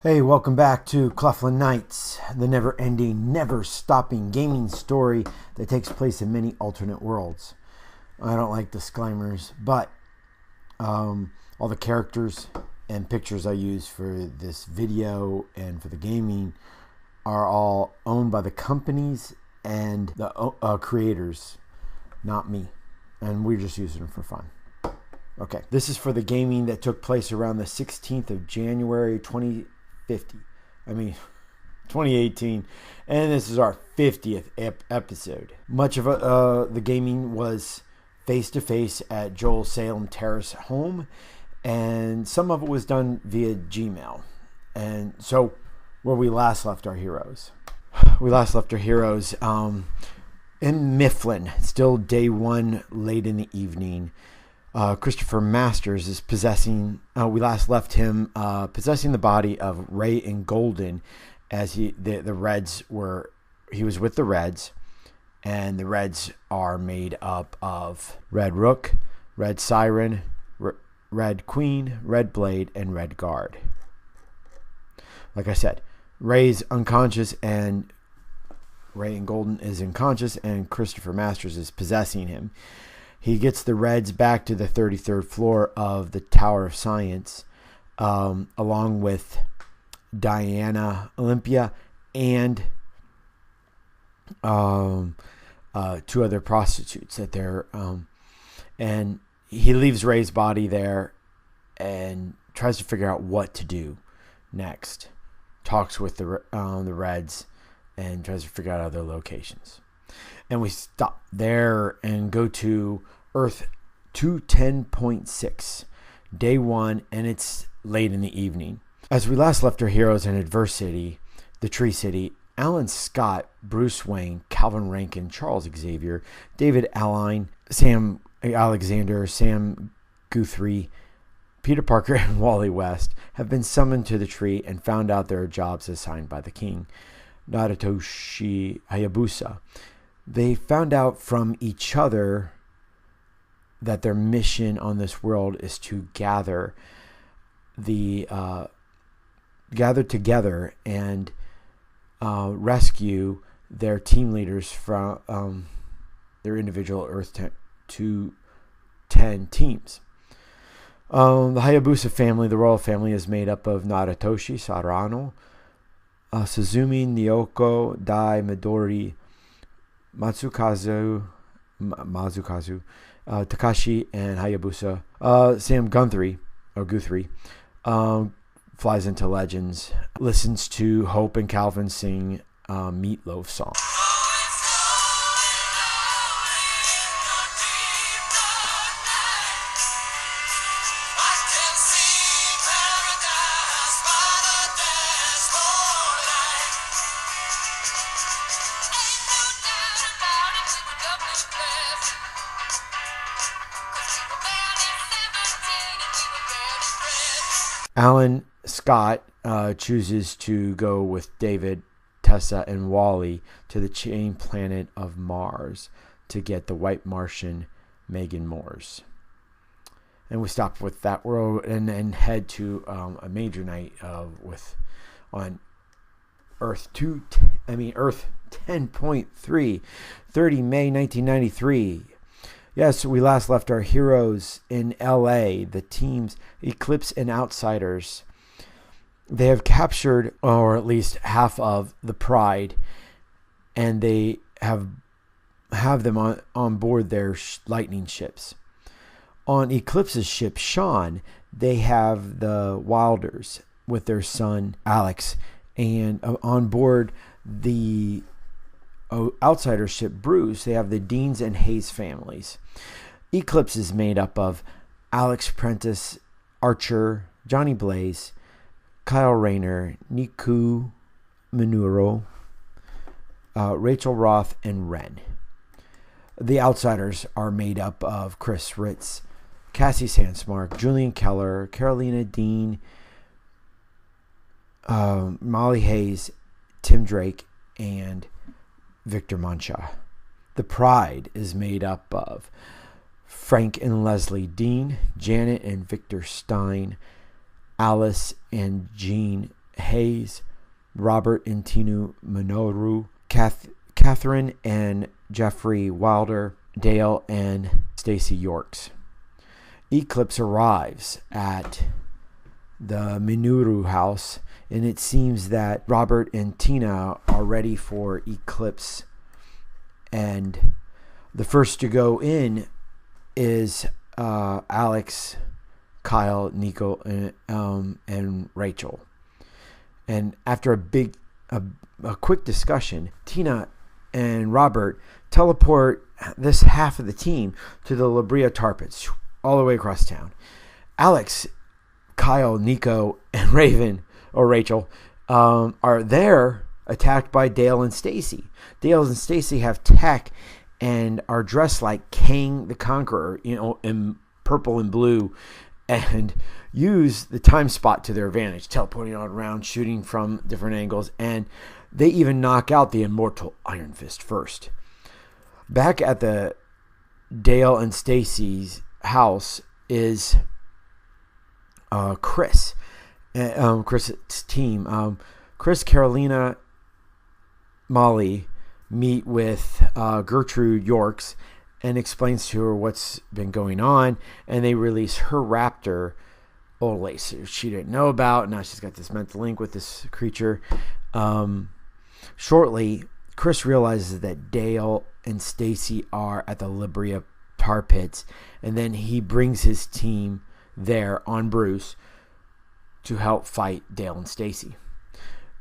Hey, welcome back to Cleftlan Nights, the never-ending, never-stopping gaming story that takes place in many alternate worlds. I don't like disclaimers, but all the characters and pictures I use for this video and for the gaming are all owned by the companies and the creators, not me. And we're just using them for fun. Okay, this is for the gaming that took place around the 16th of January 2018, and this is our 50th episode. Much of the gaming was face-to-face at Joel's Salem Terrace home, and some of it was done via Gmail. And so, where we last left our heroes. We last left our heroes in Mifflin, still day one, late in the evening. Christopher Masters is possessing. We last left him possessing the body of Ray and Golden, as the Reds were. He was with the Reds, and the Reds are made up of Red Rook, Red Siren, Red Queen, Red Blade, and Red Guard. Like I said, Ray's unconscious, and Ray and Golden is unconscious, and Christopher Masters is possessing him. He gets the Reds back to the 33rd floor of the Tower of Science, along with Diana Olympia and two other prostitutes that they're and he leaves Ray's body there and tries to figure out what to do next. Talks with the Reds and tries to figure out other locations. And we stop there and go to Earth 210.6, day one, and it's late in the evening. As we last left our heroes in Adver City, the Tree City, Alan Scott, Bruce Wayne, Calvin Rankin, Charles Xavier, David Alline, Sam Alexander, Sam Guthrie, Peter Parker, and Wally West have been summoned to the tree and found out there are jobs assigned by the king, Naratoshi Hayabusa. They found out from each other that their mission on this world is to gather together and rescue their team leaders from their individual Earth 210 teams. The Hayabusa family, the royal family, is made up of Naratoshi Sarano, Suzumi Nyoko Dai Midori, Mazukazu, Takashi, and Hayabusa. Sam Guthrie flies into Legends, listens to Hope and Calvin sing Meatloaf song. Alan Scott chooses to go with David, Tessa, and Wally to the chain planet of Mars to get the White Martian Megan Moores. And we stop with that world and then head to a major night on Earth 10.3, 30 May 1993. Yes, we last left our heroes in LA, the teams Eclipse and Outsiders. They have captured, or at least half of, the Pride, and they have them on board their lightning ships. On Eclipse's ship, Sean, they have the Wilders with their son, Alex, and on board the Outsider ship, Bruce, they have the Deans and Hayes families. Eclipse is made up of Alex Prentiss, Archer, Johnny Blaze, Kyle Rayner, Niku Minoru, Rachel Roth, and Ren. The Outsiders are made up of Chris Ritz, Cassie Sandsmark, Julian Keller, Carolina Dean, Molly Hayes, Tim Drake, and Victor Mancha. The Pride is made up of Frank and Leslie Dean, Janet and Victor Stein, Alice and Jean Hayes, Robert and Tinu Minoru, Catherine and Jeffrey Wilder, Dale and Stacy Yorks. Eclipse arrives at the Minoru house, and it seems that Robert and Tina are ready for Eclipse. And the first to go in is Alex, Kyle, Nico, and Rachel. And after a quick discussion, Tina and Robert teleport this half of the team to the La Brea tar pits, all the way across town. Alex, Kyle, Nico, and Rachel are there, attacked by Dale and Stacy. Dale and Stacy have tech and are dressed like Kang the Conqueror, in purple and blue, and use the time spot to their advantage, teleporting all around, shooting from different angles, and they even knock out the immortal Iron Fist first. Back at the Dale and Stacy's house is Chris, Chris's team. Chris, Carolina, Molly meet with Gertrude Yorks and explains to her what's been going on, and they release her raptor, Olace, she didn't know about. Now she's got this mental link with this creature. Shortly, Chris realizes that Dale and Stacy are at the La Brea tar pits, and then he brings his team there on Bruce to help fight Dale and Stacy.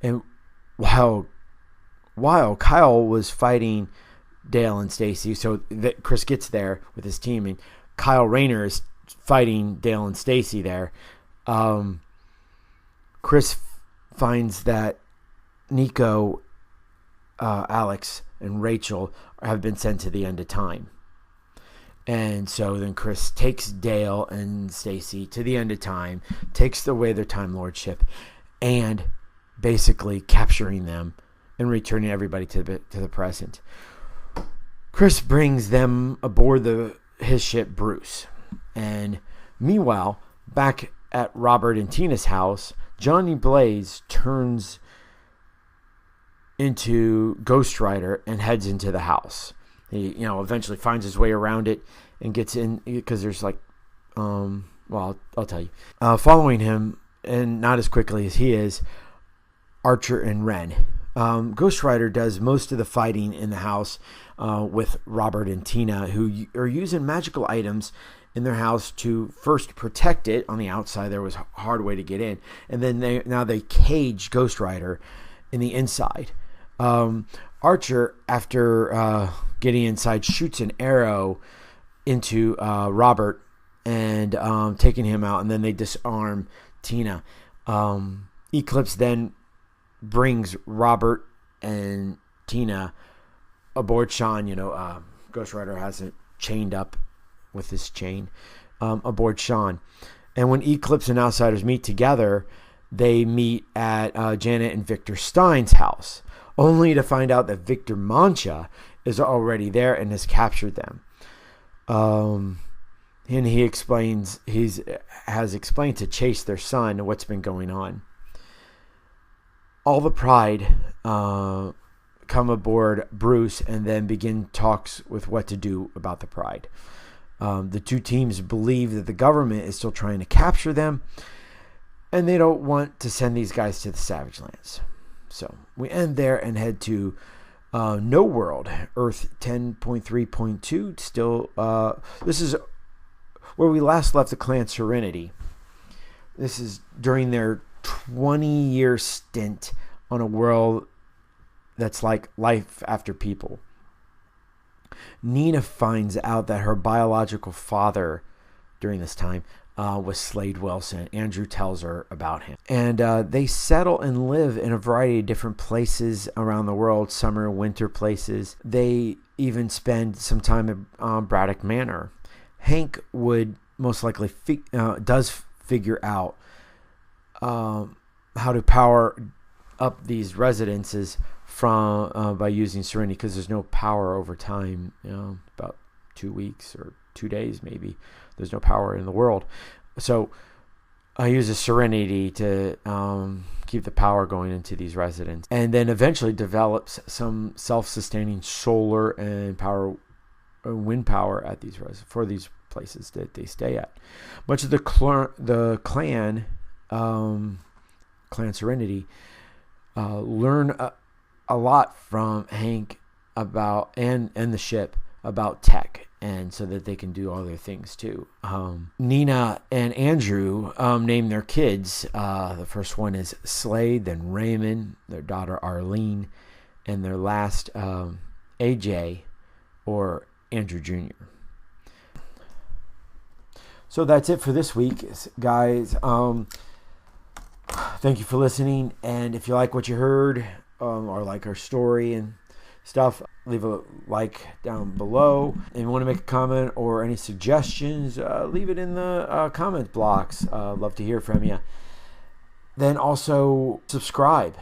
And while Kyle was fighting Dale and Stacy, so that Chris gets there with his team, and Kyle Rayner is fighting Dale and Stacy there. Chris finds that Nico, Alex, and Rachel have been sent to the end of time. And so then Chris takes Dale and Stacy to the end of time, takes away their time lordship, and basically capturing them and returning everybody to the present. Chris brings them aboard his ship Bruce. And meanwhile, back at Robert and Tina's house, Johnny Blaze turns into Ghost Rider and heads into the house. He, eventually finds his way around it and gets in, because there's I'll tell you. Following him, and not as quickly as he is, Archer and Ren. Ghost Rider does most of the fighting in the house with Robert and Tina, who are using magical items in their house to first protect it on the outside. There was a hard way to get in, and then they cage Ghost Rider in the inside. Archer, after getting inside, shoots an arrow into Robert and taking him out, and then they disarm Tina. Eclipse then brings Robert and Tina aboard Sean. Ghost Rider has it chained up with his chain aboard Sean. And when Eclipse and Outsiders meet together, they meet at Janet and Victor Stein's house, only to find out that Victor Mancha is already there and has captured them. And he has explained to Chase, their son, what's been going on. All the Pride come aboard Bruce and then begin talks with what to do about the Pride. The two teams believe that the government is still trying to capture them, and they don't want to send these guys to the Savage Lands. So we end there and head to No World, Earth 10.3.2. Still, this is where we last left the clan Serenity. This is during their 20-year stint on a world that's like life after people. Nina finds out that her biological father during this time was Slade Wilson. Andrew tells her about him. And they settle and live in a variety of different places around the world, summer, winter places. They even spend some time at Braddock Manor. Hank would most likely does figure out how to power up these residences from by using Serenity, because there's no power over time. About 2 weeks or 2 days maybe. There's no power in the world. So uses Serenity to keep the power going into these residents, and then eventually develops some self-sustaining solar and wind power at for these places that they stay at. Much of the clan Serenity learn a lot from Hank about and the ship about tech, and so that they can do all their things too. Nina and Andrew name their kids. The first one is Slade, then Raymond, their daughter Arlene, and their last AJ, or Andrew Jr. So that's it for this week, guys. Thank you for listening, and if you like what you heard, or like our story and stuff, leave a like down below. And you want to make a comment or any suggestions, leave it in the comment blocks. Love to hear from you. Then also subscribe,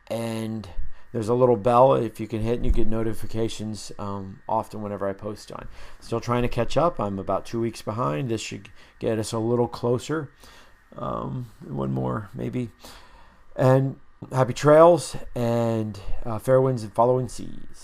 and there's a little bell if you can hit, and you get notifications often whenever I post on. Still trying to catch up. I'm about 2 weeks behind. This should get us a little closer. One more maybe. And happy trails and fair winds and following seas.